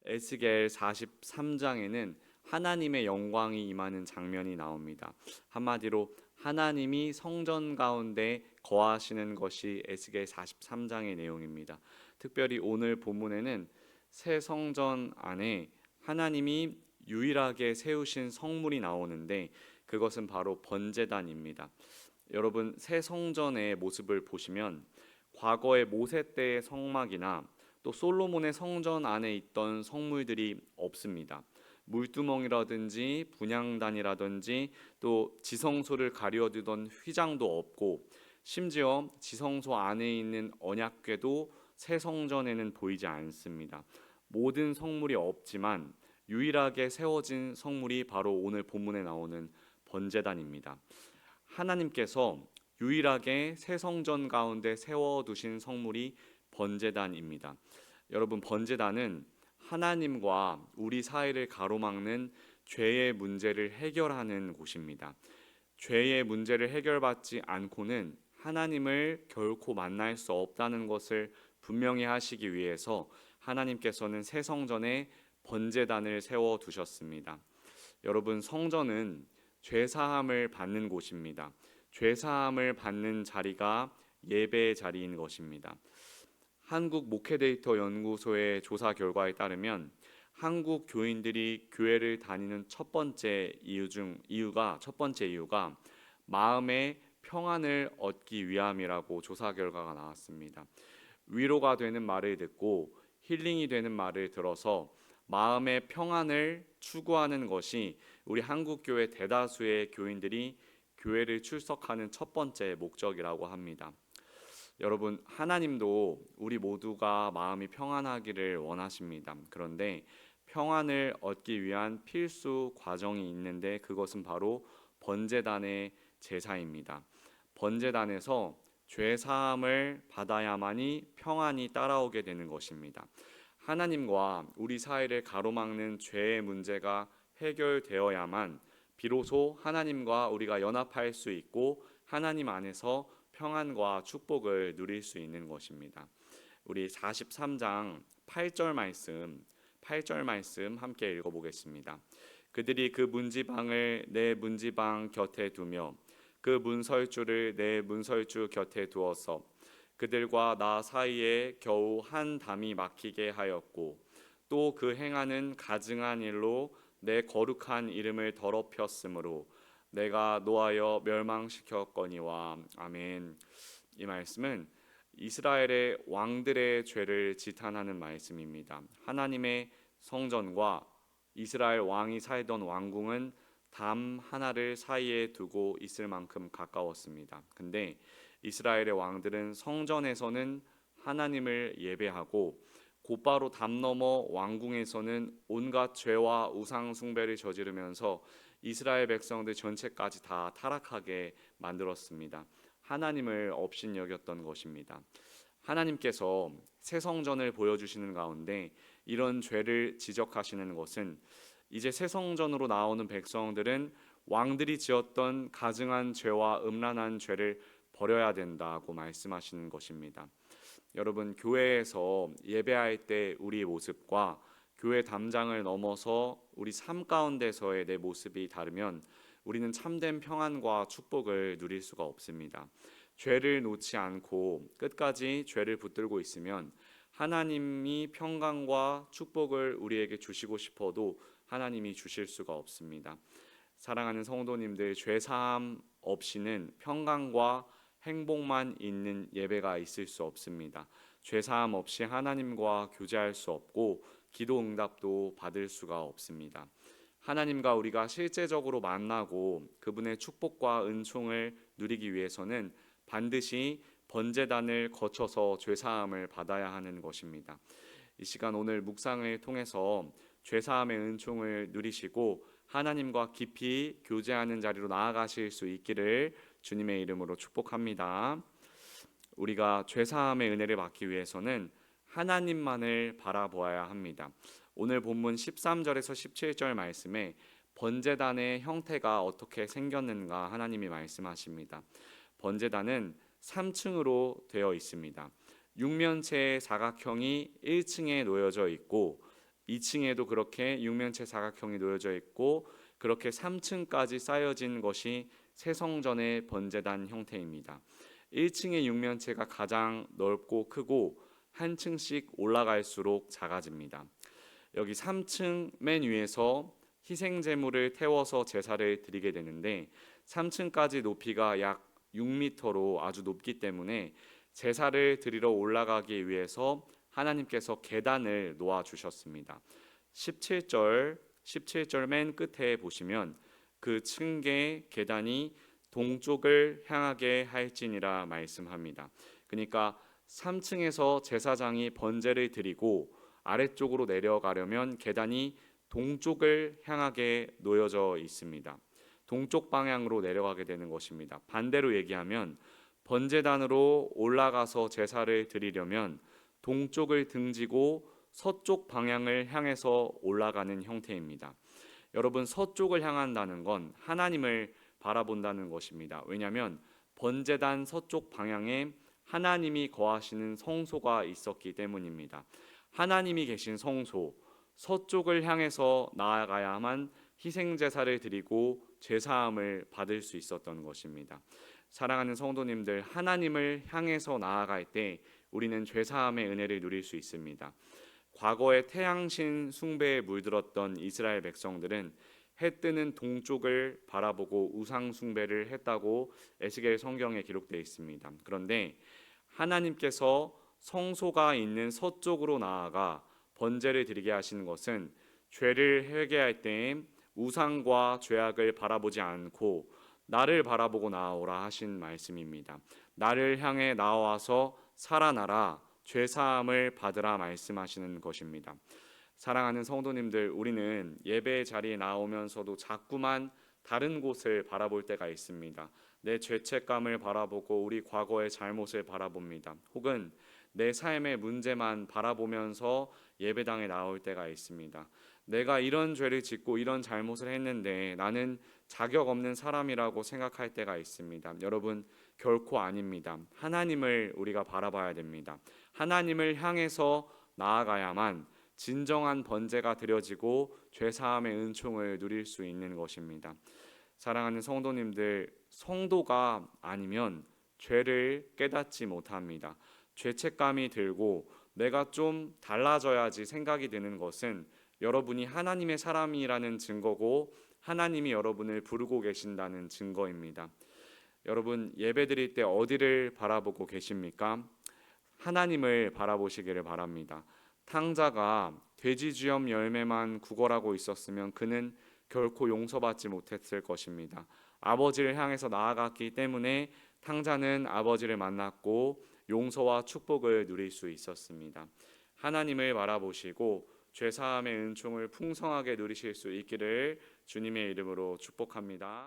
에스겔 43장에는 하나님의 영광이 임하는 장면이 나옵니다. 한마디로 하나님이 성전 가운데 거하시는 것이 에스겔 43장의 내용입니다. 특별히 오늘 본문에는 새 성전 안에 하나님이 유일하게 세우신 성물이 나오는데 그것은 바로 번제단입니다. 여러분, 새 성전의 모습을 보시면 과거의 모세 때의 성막이나 또 솔로몬의 성전 안에 있던 성물들이 없습니다. 물두멍이라든지 분향단이라든지 또 지성소를 가려두던 휘장도 없고, 심지어 지성소 안에 있는 언약궤도 새 성전에는 보이지 않습니다. 모든 성물이 없지만 유일하게 세워진 성물이 바로 오늘 본문에 나오는 번제단입니다. 하나님께서 유일하게 새 성전 가운데 세워두신 성물이 번제단입니다. 여러분, 번제단은 하나님과 우리 사이를 가로막는 죄의 문제를 해결하는 곳입니다. 죄의 문제를 해결받지 않고는 하나님을 결코 만날 수 없다는 것을 분명히 하시기 위해서 하나님께서는 새 성전에 번제단을 세워 두셨습니다. 여러분, 성전은 죄 사함을 받는 곳입니다. 죄 사함을 받는 자리가 예배의 자리인 것입니다. 한국 목회 데이터 연구소의 조사 결과에 따르면 한국 교인들이 교회를 다니는 첫 번째 이유가 마음의 평안을 얻기 위함이라고 조사 결과가 나왔습니다. 위로가 되는 말을 듣고 힐링이 되는 말을 들어서 마음의 평안을 추구하는 것이 우리 한국 교회 대다수의 교인들이 교회를 출석하는 첫 번째 목적이라고 합니다. 여러분, 하나님도 우리 모두가 마음이 평안하기를 원하십니다. 그런데 평안을 얻기 위한 필수 과정이 있는데 그것은 바로 번제단의 제사입니다. 번제단에서 죄 사함을 받아야만이 평안이 따라오게 되는 것입니다. 하나님과 우리 사이를 가로막는 죄의 문제가 해결되어야만 비로소 하나님과 우리가 연합할 수 있고 하나님 안에서 평안과 축복을 누릴 수 있는 것입니다. 우리 43장 8절 말씀 함께 읽어보겠습니다. 그들이 그 문지방을 내 문지방 곁에 두며 그 문설주를 내 문설주 곁에 두어서 그들과 나 사이에 겨우 한 담이 막히게 하였고 또 그 행하는 가증한 일로 내 거룩한 이름을 더럽혔으므로 내가 노하여 멸망시켰거니와. 아멘. 이 말씀은 이스라엘의 왕들의 죄를 지탄하는 말씀입니다. 하나님의 성전과 이스라엘 왕이 살던 왕궁은 담 하나를 사이에 두고 있을 만큼 가까웠습니다. 근데 이스라엘의 왕들은 성전에서는 하나님을 예배하고 곧바로 담 너머 왕궁에서는 온갖 죄와 우상 숭배를 저지르면서 이스라엘 백성들 전체까지 다 타락하게 만들었습니다. 하나님을 업신여겼던 것입니다. 하나님께서 새 성전을 보여주시는 가운데 이런 죄를 지적하시는 것은 이제 새 성전으로 나오는 백성들은 왕들이 지었던 가증한 죄와 음란한 죄를 버려야 된다고 말씀하시는 것입니다. 여러분, 교회에서 예배할 때 우리의 모습과 교회 담장을 넘어서 우리 삶 가운데서의 내 모습이 다르면 우리는 참된 평안과 축복을 누릴 수가 없습니다. 죄를 놓지 않고 끝까지 죄를 붙들고 있으면 하나님이 평강과 축복을 우리에게 주시고 싶어도 하나님이 주실 수가 없습니다. 사랑하는 성도님들, 죄 사함 없이는 평강과 행복만 있는 예배가 있을 수 없습니다. 죄 사함 없이 하나님과 교제할 수 없고 기도 응답도 받을 수가 없습니다. 하나님과 우리가 실제적으로 만나고 그분의 축복과 은총을 누리기 위해서는 반드시 번제단을 거쳐서 죄 사함을 받아야 하는 것입니다. 이 시간 오늘 묵상을 통해서 죄 사함의 은총을 누리시고 하나님과 깊이 교제하는 자리로 나아가실 수 있기를 주님의 이름으로 축복합니다. 우리가 죄 사함의 은혜를 받기 위해서는 하나님만을 바라보아야 합니다. 오늘 본문 13절에서 17절 말씀에 번제단의 형태가 어떻게 생겼는가 하나님이 말씀하십니다. 번제단은 3층으로 되어 있습니다. 육면체의 사각형이 1층에 놓여져 있고 2층에도 그렇게 육면체 사각형이 놓여져 있고 그렇게 3층까지 쌓여진 것이 새 성전의 번제단 형태입니다. 1층의 육면체가 가장 넓고 크고 한 층씩 올라갈수록 작아집니다. 여기 3층 맨 위에서 희생 제물을 태워서 제사를 드리게 되는데 3층까지 높이가 약 6m로 아주 높기 때문에 제사를 드리러 올라가기 위해서 하나님께서 계단을 놓아 주셨습니다. 17절 맨 끝에 보시면 그 층계 계단이 동쪽을 향하게 할지니라 말씀합니다. 그러니까 3층에서 제사장이 번제를 드리고 아래쪽으로 내려가려면 계단이 동쪽을 향하게 놓여져 있습니다. 동쪽 방향으로 내려가게 되는 것입니다. 반대로 얘기하면 번제단으로 올라가서 제사를 드리려면 동쪽을 등지고 서쪽 방향을 향해서 올라가는 형태입니다. 여러분, 서쪽을 향한다는 건 하나님을 바라본다는 것입니다. 왜냐하면 번제단 서쪽 방향에 하나님이 거하시는 성소가 있었기 때문입니다. 하나님이 계신 성소, 서쪽을 향해서 나아가야만 희생제사를 드리고 제사함을 받을 수 있었던 것입니다. 사랑하는 성도님들, 하나님을 향해서 나아갈 때 우리는 죄사함의 은혜를 누릴 수 있습니다. 과거에 태양신 숭배에 물들었던 이스라엘 백성들은 해 뜨는 동쪽을 바라보고 우상 숭배를 했다고 에스겔 성경에 기록되어 있습니다. 그런데 하나님께서 성소가 있는 서쪽으로 나아가 번제를 드리게 하시는 것은 죄를 회개할 때에 우상과 죄악을 바라보지 않고 나를 바라보고 나아오라 하신 말씀입니다. 나를 향해 나와서 살아나라, 죄사함을 받으라 말씀하시는 것입니다. 사랑하는 성도님들, 우리는 예배 자리에 나오면서도 자꾸만 다른 곳을 바라볼 때가 있습니다. 내 죄책감을 바라보고 우리 과거의 잘못을 바라봅니다. 혹은 내 삶의 문제만 바라보면서 예배당에 나올 때가 있습니다. 내가 이런 죄를 짓고 이런 잘못을 했는데 나는 자격 없는 사람이라고 생각할 때가 있습니다. 여러분, 결코 아닙니다. 하나님을 우리가 바라봐야 됩니다. 하나님을 향해서 나아가야만 진정한 번제가 드려지고 죄사함의 은총을 누릴 수 있는 것입니다. 사랑하는 성도님들, 성도가 아니면 죄를 깨닫지 못합니다. 죄책감이 들고 내가 좀 달라져야지 생각이 드는 것은 여러분이 하나님의 사람이라는 증거고 하나님이 여러분을 부르고 계신다는 증거입니다. 여러분, 예배드릴 때 어디를 바라보고 계십니까? 하나님을 바라보시기를 바랍니다. 탕자가 돼지주염 열매만 구걸하고 있었으면 그는 결코 용서받지 못했을 것입니다. 아버지를 향해서 나아갔기 때문에 탕자는 아버지를 만났고 용서와 축복을 누릴 수 있었습니다. 하나님을 바라보시고 죄사함의 은총을 풍성하게 누리실 수 있기를 주님의 이름으로 축복합니다.